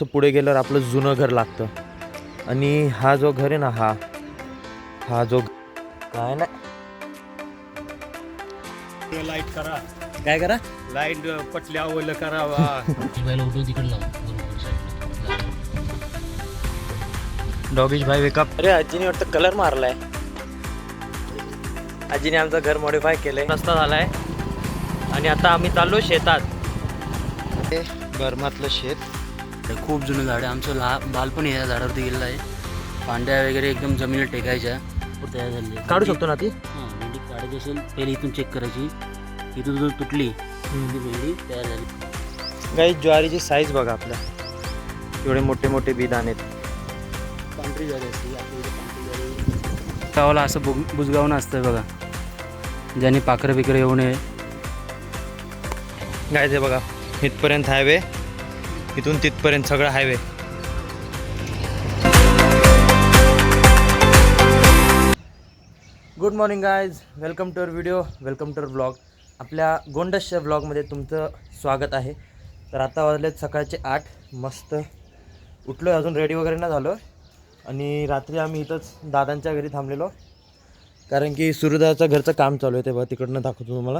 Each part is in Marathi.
पुढे गेल्यावर आपलं जुनं घर लागतं. आणि हा जो घर आहे ना, हा जो काय ना, लाईट करा, काय करा, लाईट पटल्या ओलं करावा. डॉगीश भाई वेकअप. अरे आजीने वाटतं कलर मारलाय. आजीने आमचं घर मॉडिफाय केलंय, रस्ता झालाय. आणि आता आम्ही चाललो शेतात. हे बर्मातलं शेत. खूप जुनं झाड आहे. आमचं बालपण या झाडावरती गेलेलं आहे. पांड्या वगैरे एकदम जमिनीला टेकायच्या तयार झाली. काढू शकतो ना ती? हां, भेंडी काढायची असेल पहिले इथून चेक करायची. इथून जर तुटली ती भेंडी तयार झाली. गाई ज्वारीची साईज बघा आपल्या, एवढे मोठे मोठे बी दाणे. पांढरी ज्वारी असते आपल्या इथे. पांढरी ज्वारी गावाला असं बुजगावणं असतं बघा, ज्याने पाखरं बिकरं येऊ नये. गायचे बघा, इथपर्यंत हायवे, इथून तिथपर्यंत सगळं highway. Good morning guys, welcome to our video, welcome to our blog. आपल्या गोंडसच्या ब्लॉगमध्ये तुमचं स्वागत आहे. तर आता वाजलेत सकाळचे 8. मस्त उठलो आहे, अजून रेडी वगैरे नाही झालो. आणि रात्री आम्ही इथंच दादांच्या घरी थांबलेलो, कारण की सूर्यदाच्या घरचं काम चालू आहे. ते बघा तिकडनं दाखवतो तुम्हाला.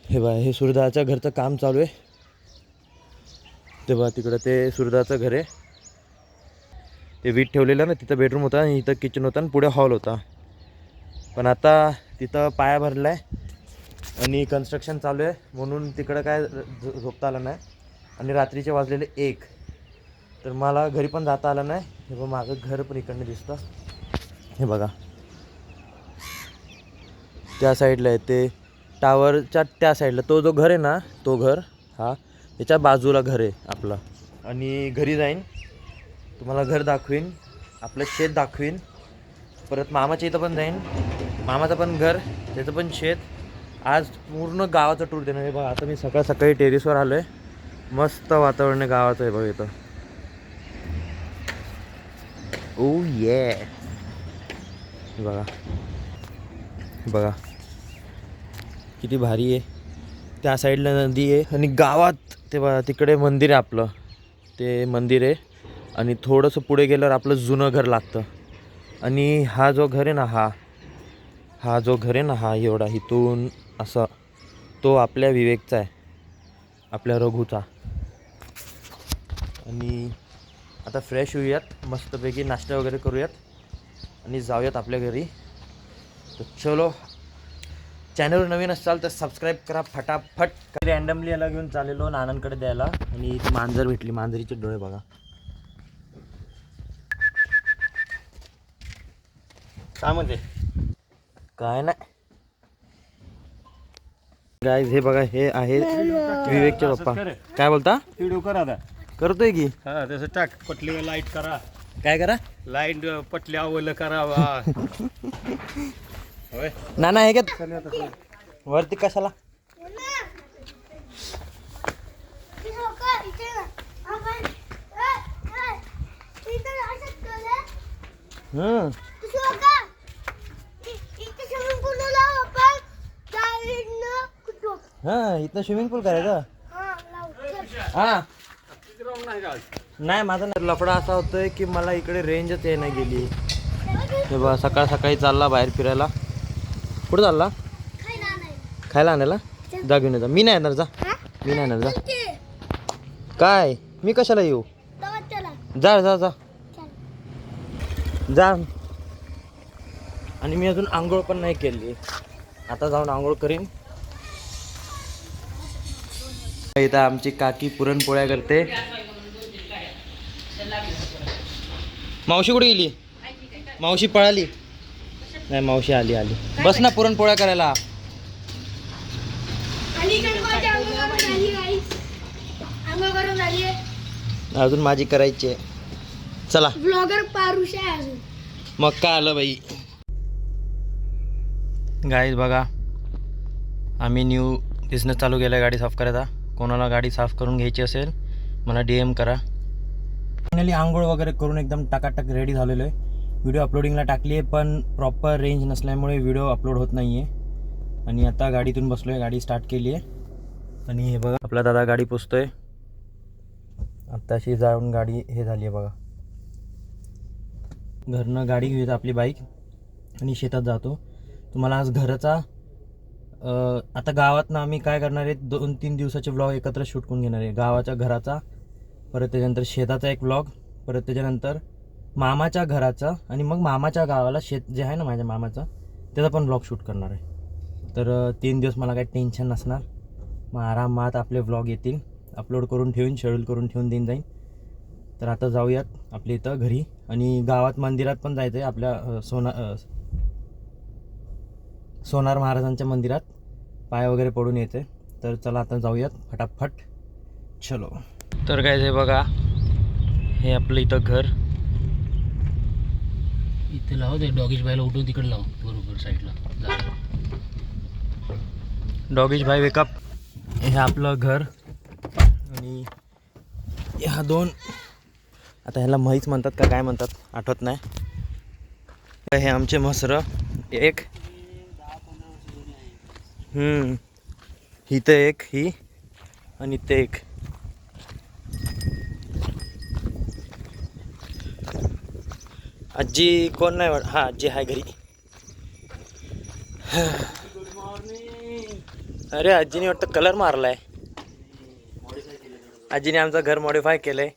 हे बघा, हे सूर्यदाच्या घरचं काम चालू आहे. ते बघा तिकडं ते सूर्यदाचं घर आहे. ते वीट ठेवलेलं ना, तिथं बेडरूम होता आणि इथं किचन होता आणि पुढे हॉल होता. पण आता तिथं पाया भरला आहे आणि कन्स्ट्रक्शन चालू आहे, म्हणून तिकडं काय झोपता आलं नाही. आणि रात्रीचे वाजलेले 1, तर मला घरी पण जाता आलं नाही. हे बघा माझं घर पण इकडनं दिसतं. हे बघा त्या साईडला आहे, ते टावरच्या त्या साईडला तो जो घर आहे ना, तो घर हा याच्या बाजूला घर आहे आपलं. आणि घरी जाईन, तुम्हाला घर दाखवीन, आपलं शेत दाखवीन. परत मामाच्या इथं पण जाईन, मामाचं पण घर, त्याचं पण शेत. आज पूर्ण गावाचं टूर देणार आहे. बघा आता मी सकाळ सकाळी टेरेसवर आलो आहे. मस्त वातावरण आहे गावाचं आहे बघा इथं. ओ ये बघा, बघा किती भारी आहे. त्या साईडला नदी आहे आणि गावात ते बघा तिकडे मंदिर आहे आपलं, ते मंदिर आहे. आणि थोडंसं पुढे गेल्यावर आपलं जुनं घर लागतं. आणि हा जो घर आहे ना, हा जो घर आहे ना, हा एवढा इथून असं, तो आपल्या विवेकचा आहे, आपल्या रघुचा. आणि आता फ्रेश होऊयात, मस्तपैकी नाश्ता वगैरे करूयात आणि जाऊयात आपल्या घरी. तर चलो, चॅनलवर नवीन असाल तर सबस्क्राईब करा फटाफट. रँडमली याला घेऊन चाललेलो नानांकडे द्यायला, आणि इथे मांजर भेटली. मांजरीचे डोळे बघा. काय म्हणते? काय नाही गाईज, हे बघा, हे आहे विवेकचे पप्पा. काय बोलता? व्हिडिओ करा आता. करतोय की. हा, तसं टाक. पटल्या लाईट करा, काय करा, लाईट पटल्या ओलं करावा. होय, नाना हे का वरती कशाला? हां, इथं स्विमिंग पूल करायचं. हां नाही, माझा लफडा असा होतोय की मला इकडे रेंजच ये नाही गेली. हे बघा सकाळ सकाळी चालला बाहेर फिरायला. कुठं चालला? खायला आणायला. जा घेऊन येजा. मी नाही येणार, जा. मी नाही येणार, जा. काय, मी कशाला येऊ? जा जा जा जा. आणि मी अजून आंघोळ पण नाही केली, आता जाऊन आंघोळ करीन. इथं आमची काकी पुरणपोळ्या करते. मावशी कुठे गेली? मावशी पळाली. नाही, मावशी आली. बस ना पुरणपोळ्या करायला. अजून माझी करायची आहे. चला, ब्लॉगर पारुष आहे अजून. मग काय आलं बाई. गाईज बघा, आम्ही न्यू बिझनेस चालू केला आहे गाडी साफ करायचा. कोणाला गाडी साफ करून घ्यायची असेल मला DM करा. फायनली आंघोळ वगैरे करून एकदम टाकाटाक रेडी झालेलो आहे. व्हिडिओ अपलोडिंगला टाकली आहे, पण प्रॉपर रेंज नसल्यामुळे व्हिडिओ अपलोड होत नाही आहे. आणि आता गाडीतून बसलो आहे, गाडी स्टार्ट केली आहे. आणि हे बघा आपला दादा गाडी पुसतोय. आत्ताशी जाऊन गाडी हे झाली आहे बघा. घरनं गाडी घेऊन आपली बाईक आणि शेतात जातो. तुम्हाला आज घराचा आता गावातनं आम्ही काय करणार आहे, 2-3 दिवसाचे व्लॉग एकत्र शूट करून घेणार आहे. गावाच्या घराचा, परत त्याच्यानंतर शेताचा एक व्लॉग, परत त्याच्यानंतर मामाच्या घराचा, आणि मग मामाच्या गावाला शेत जे आहे ना माझ्या मामाचं, त्याचा पण व्लॉग शूट करणार आहे. तर 3 दिवस मला काही टेन्शन नसणार. मग आरामात आपले व्लॉग येतील, अपलोड करून ठेवून, शेड्यूल करून ठेवून जाईन. तर आता जाऊयात आपल्या इथं घरी, आणि गावात मंदिरात पण जायचं आहे आपल्या सोनार महाराजांच्या मंदिरात पाय वगैरे पडून यायचे. तर चला आता जाऊयात फटाफट, चलो. तर काय हे बघा, हे आपलं इथं घर. इथे लाव ते डॉगीज बायला उठून तिकडे लाव, बरोबर साईडला. डॉगीज भाई वेकअप. हे आपलं घर, आणि ह्या 2, आता ह्याला म्हैस म्हणतात का काय म्हणतात आठवत नाही. हे आमचे म्हसरं, एक इथं एक, ही, आणि ते एक. आजी कोण नाही हा आजी आहे घरी. अरे आजीने वाटतं कलर मारलाय. आजीने आमचं घर मॉडिफाय केलंय.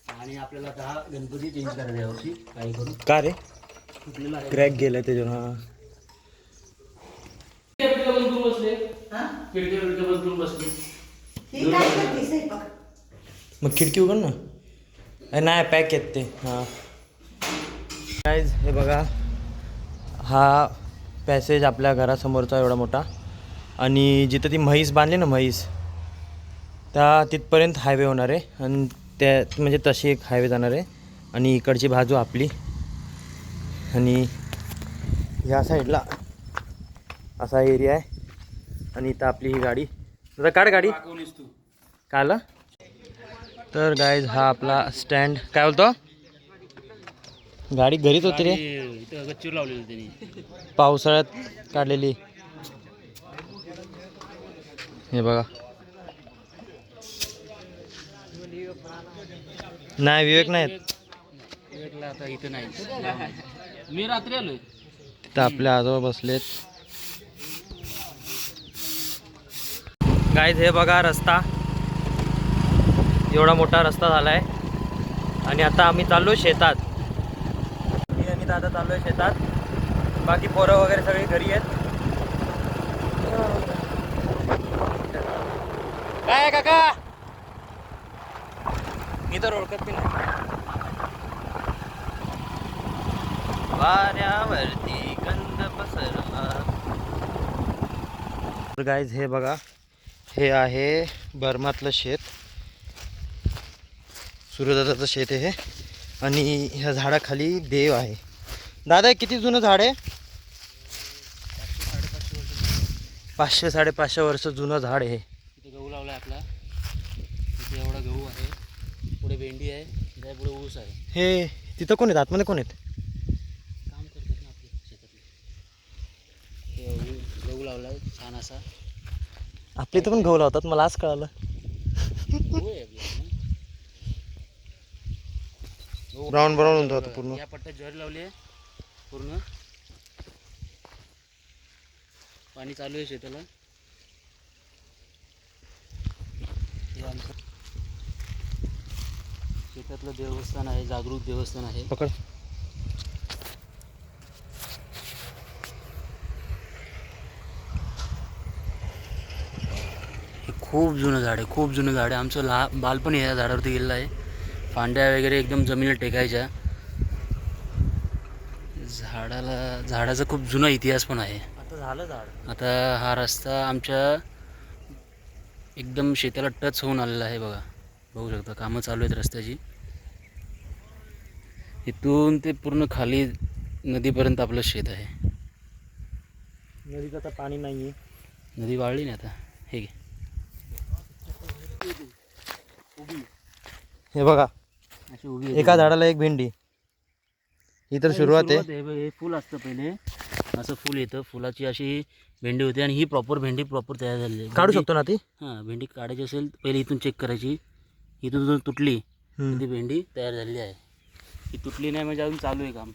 आणि आपल्याला आता गणपती चेंज करायचा यावर्षी काही करून. का रे? क्रॅक गेलाय त्याच्यावर. मग खिडकी उघड ना. नाही पॅक आहेत ते. हां गाईज हे बघा, हा पॅसेज आपल्या घरासमोरचा एवढा मोठा, आणि जिथं ती म्हैस बांधली ना, म्हैस, त्या तिथपर्यंत हायवे होणार आहे. आणि त्या म्हणजे तशी एक हायवे जाणार आहे, आणि इकडची बाजू आपली, आणि ह्या साईडला असा एरिया आहे. आणि इथं आपली ही गाडी. आता काढ गाडी काय आलं. तर गाईज हा आपला स्टँड. काय बोलतो, गाडी घरीच होती रे, इथं गच्चीवर लावलेली त्यांनी, पावसाळ्यात काढलेली. हे बघा, नाही विवेक नाहीत. विवेकला आता इथं नाही, मी रात्री आलोय. तर आपल्या आजोबा बसलेत. गाईज हे बघा रस्ता, एवढा मोठा रस्ता झालाय. आणि आता आम्ही चाललो शेतात. मी आणि दादा चाललोय शेतात. बाकी पोरं वगैरे सगळे घरी आहेत. काय काका, मी तर ओळखत बी नाही. वाऱ्यावरती गंध पसरला. तर गाईज हे बघा, हे आहे बर्मातलं शेत, सूर्यदादाचं शेत आहे हे. आणि ह्या झाडाखाली देव आहे. दादा किती जुनं झाड आहे? 500-550 वर्ष जुनं झाड आहे. इथे गहू लावला आहे आपला, इथे एवढा गहू आहे, पुढे भेंडी आहे, त्या पुढे ऊस आहे. हे तिथं कोण आहेत, आतमध्ये कोण आहेत? काम करतात ना आपले शेतातले. ते गहू लावला आहे छान असा. आपल्या इथं पण गहू लावतात, मला आज कळालं. गहू आहे आपल्याकडे. ब्राऊन ब्राऊन होतं पूर्ण. या पट्ट्यात ज्वारी लावली आहे पूर्ण. पाणी चालू आहे शेताला. हे आमचं शेतातलं देवस्थान आहे, जागृत देवस्थान आहे. पकड. हे खूप जुनं झाड आहे, खूप जुनं झाड आहे. आमचं बालपण या झाडावरती गेलेलं आहे. फांद्या वगैरे एकदम जमिनीला टेकायच्या. झाडाचा खूप जुना इतिहास पण आहे. आता झालं झाड. आता हा रस्ता आमच्या एकदम शेताला टच होऊन आलेला आहे. बघा, बघू शकता कामं चालू आहेत रस्त्याची. इथून ते पूर्ण खाली नदीपर्यंत आपलं शेत आहे. नदीत आता पाणी नाही आहे. नदी वाळली नाही आता. हे घे. हे बघा, अशी उभी एका झाडाला एक भेंडी. ही तर सुरुवात आहे. हे फुल असतं पहिले, असं फुल येतं. फुलाची अशी भेंडी होते, आणि ही प्रॉपर भेंडी प्रॉपर तयार झालेली आहे. काढू शकतो ना ती? हां, भेंडी काढायची असेल पहिले इथून चेक करायची. इथून तुटली ती भेंडी तयार झालेली आहे. ती तुटली नाही म्हणजे अजून चालू आहे काम.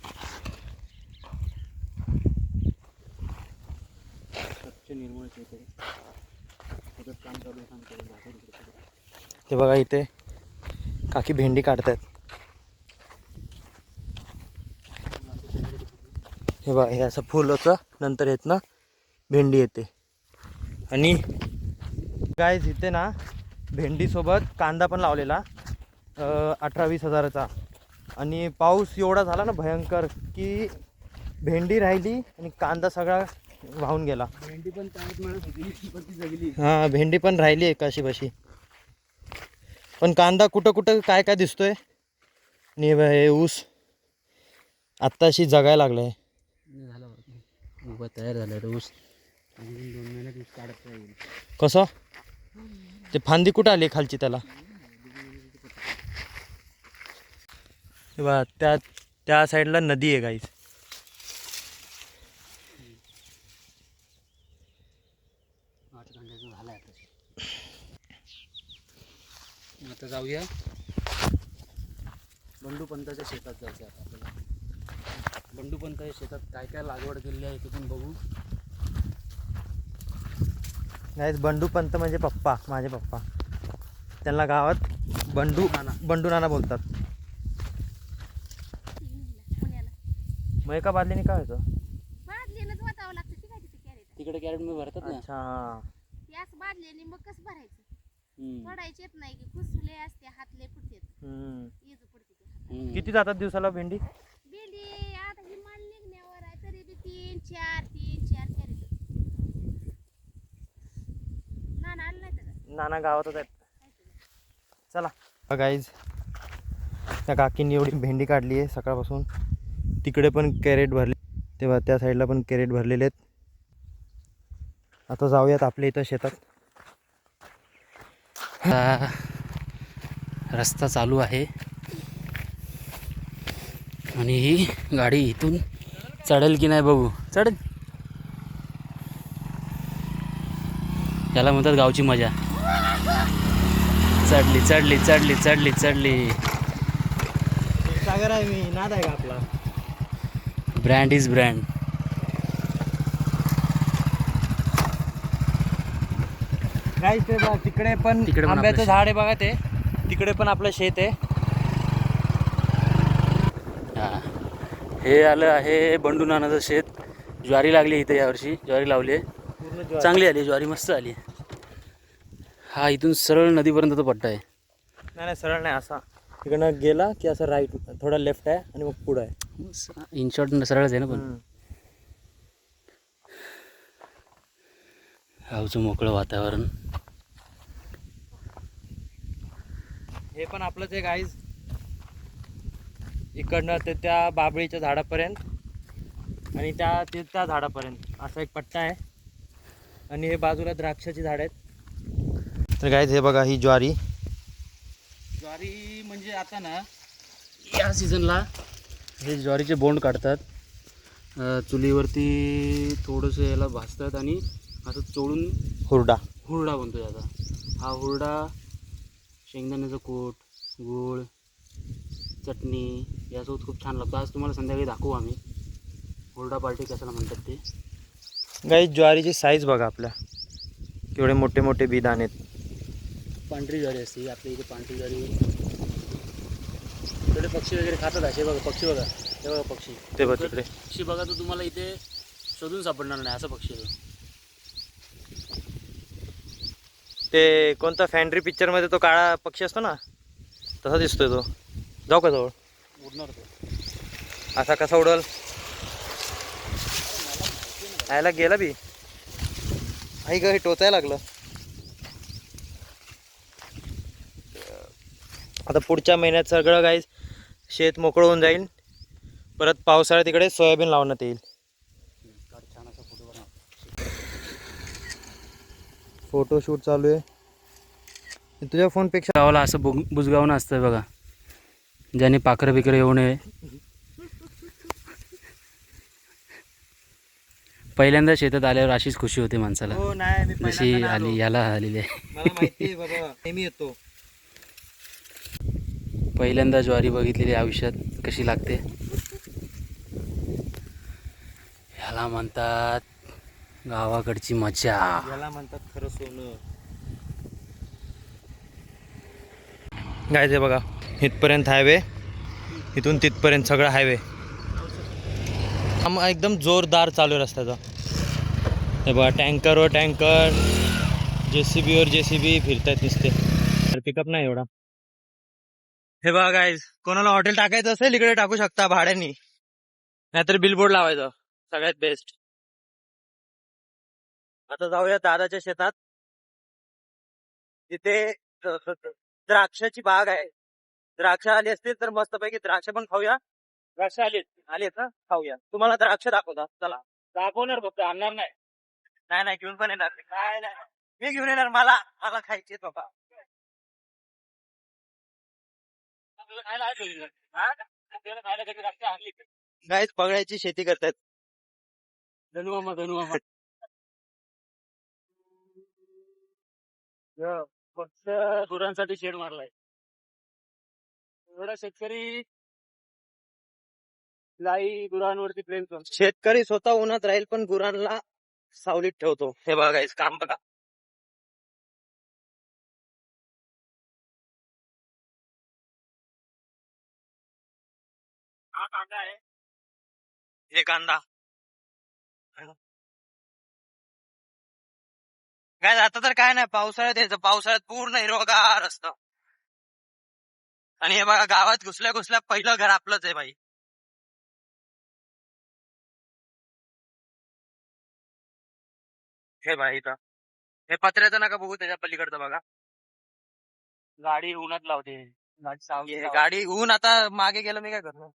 स्वच्छ निर्मळ शेत आहे. सतत काम चालू आहे. हे बघा इथे काकी भेंडी काढतायत. हे बघा हे असं फुल होतं, नंतर येत ना भेंडी येते. आणि गाईज इथे ना भेंडीसोबत कांदा पण लावलेला 18-20 हजाराचा. आणि पाऊस एवढा झाला ना भयंकर की भेंडी राहिली आणि कांदा सगळा वाहून गेला. भेंडी पण तयार मिळत होती पण ती जगली. हां भेंडी पण राहिली आहे काशी बशी, पण कांदा कुठं कुठं काय काय दिसतोय. आणि हे ऊस आत्ताशी जगायला लागलं आहे. झाला उभा तयार झाला आहे ऊस. अजून 2 महिन्यात ऊस काढता येईल. कसं ते फांदी कुठं आली खालची त्याला. हे बघा त्या साईडला नदी आहे गाईस. झाला आता जाऊया बंडू पंताच्या शेतात. जायचं आता आपल्याला. बंडू पंताच्या शेतात काय काय लागवड केलेली आहे ते पण बघू. गाईस बंडू पंत म्हणजे पप्पा, माझे पप्पा. त्यांना गावात बंडू नाना बोलतात. मग एका बादलीने काय होतं. तिकडे कॅरेट मी भरतात ना. अच्छा हां. याच बादल्याने मग कसं भरायचं. हम्म. पडायचे येत नाही की कुसले असते हातले फुटते इज पडते ते हात. हम्म. किती जातात दिवसाला भेंडी. भेंडी आता ही माल निघण्यावर आहे तरी बी 3-4 कॅरेट. नाना आलं नाही त्याचा. नाना गावातच आहेत. चला गाईज त्या काकींनी एवढी भेंडी काढली आहे सकाळपासून. तिकडे पण कॅरेट भरले, तेव्हा त्या साईडला पण कॅरेट भरलेले आहेत. आता जाऊयात आपल्या इथं शेतात. आता रस्ता चालू आहे आणि ही गाडी इथून चढेल की नाही बघू. चढेल. त्याला म्हणतात गावची मजा. चढली चढली चढली चढली चढली. सागर आहे मी, नाद आहे का आपला. Brand is brand. गाईज ते बघा तिकडे पण तिकडे पण आंब्याचं आपलं झाड आहे बघा. ते तिकडे पण आपलं शेत आहे. हा. हे आलं आहे बंडू नानाचं शेत. ज्वारी लागली इथे यावर्षी. ज्वारी लावली आहे. पूर्ण ज्वारी. चांगली आली ज्वारी, मस्त आली. हा इथून सरळ नदीपर्यंत तो पट्टा आहे. नाही सरळ नाही, असा तिकडनं गेला की असं राईट, थोडा लेफ्ट आहे आणि मग पुढं आहे. इन शॉर्ट सरळच आहे ना. पण गावचं मोकळं वातावरण. हे पण आपलंच आहे गाईज. इकडनं ते त्या बाबळीच्या झाडापर्यंत आणि त्या झाडापर्यंत असा एक पट्टा आहे. आणि हे बाजूला द्राक्षाची झाड आहेत. तर गाईज हे बघा ही ज्वारी. ज्वारी म्हणजे आता ना या सीझनला हे ज्वारीचे बोंड काढतात. चुलीवरती थोडंसं याला भाजतात आणि असं चोळून हुरडा. हुरडा बनतो याचा. हा हुरडा शेंगदाण्याचं कूट, गूळ, चटणी यासोबत खूप छान लागतो. आज तुम्हाला संध्याकाळी दाखवू आम्ही हुरडा पार्टी कशाला म्हणतात ते. गाईज ज्वारीची साईज बघा आपल्या, केवढे मोठे मोठे बी दाणे आहेत. पांढरी ज्वारी असते आपल्या इथे. पांढरी ज्वारी इकडे पक्षी वगैरे खातात. असे बघा पक्षी, बघा हे बघा पक्षी. ते बघ तिकडे पक्षी बघा तर तुम्हाला इथे शोधून सापडणार नाही. असं पक्षी आहे. ते कोणता फॅन्ड्री पिक्चर मध्ये तो काळा पक्षी असतो ना, तसा दिसतोय तो. जाऊ का जवळ. उडणार तो. असा कसा उडल. आयला गेला बी. आई ग हे टोचायला लागलं. आता पुढच्या महिन्यात सगळं गाईज शेत मोकळं होऊन जाईल. परत पावसाळ्यात तिकडे सोयाबीन लावण्यात येईल. छान असा फोटो बनव. फोटोशूट चालू आहे. तुझ्या फोनपेक्षा गावाला असं बुजगावणं असतं बघा, ज्याने पाखरं बिकरं येऊ नये. पहिल्यांदा शेतात आल्यावर अशीच खुशी होते माणसाला. हो नाही मी जशी पहिल्यांदा नाही आली आलो. याला आलेली आहे. मला माहिती आहे बाबा, नेहमी येतो. पहिल्यांदा ज्वारी बघितलेली आयुष्यात, कशी लागते. ह्याला म्हणतात गावाकडची मजा. याला म्हणतात खरं सोनं. काय ते बघा, इथपर्यंत हायवे, इथून तिथपर्यंत सगळं हायवे. एकदम जोरदार चालू आहे रस्त्याचा. हे बघा, टँकरवर टँकर, जेसीबीवर जेसीबी फिरतायत नुसते. पिकअप नाही एवढा. हे बघा गाईज, कोणाला हॉटेल टाकायचं असेल इकडे टाकू शकता भाड्यानी, नाहीतर बिलबोर्ड लावायचं, सगळ्यात बेस्ट. आता जाऊया दादाच्या शेतात. तिथे द्राक्षाची बाग आहे. द्राक्ष आली असतील तर मस्तपैकी द्राक्ष पण खाऊया. द्राक्ष आलेत ना, खाऊया. तुम्हाला द्राक्ष दाखवता, चला. दाखवणार फक्त, आणणार नाही. नाही घेऊन पण येणार. नाही मी घेऊन येणार, मला खायचे बाबा. गाईज पगड्याची शेती करतात. धनुमामा फक्त गुरांसाठी शेड मारलाय. एवढा शेतकरी लाई गुरांवरती प्रेम करतो. शेतकरी स्वतः उन्हात राहील पण गुरांना सावलीत ठेवतो. हे बघा गाईज, काम बघा. हा कांदा आहे. हे कांदा काय, आता तर काय नाही, पावसाळ्यात यायचं. पावसाळ्यात पूर्ण हिरवगार असतं. आणि हे बघा, गावात घुसल्या घुसल्या पहिलं घर आपलंच आहे बाई. हे बाई इथं हे पत्र्याचं नका बघू, त्याच्या पलीकडचं बघा. गाडी उन्हात लावते. गाडी सावली गाडी ऊन आता मागे गेलं, मी काय करणार.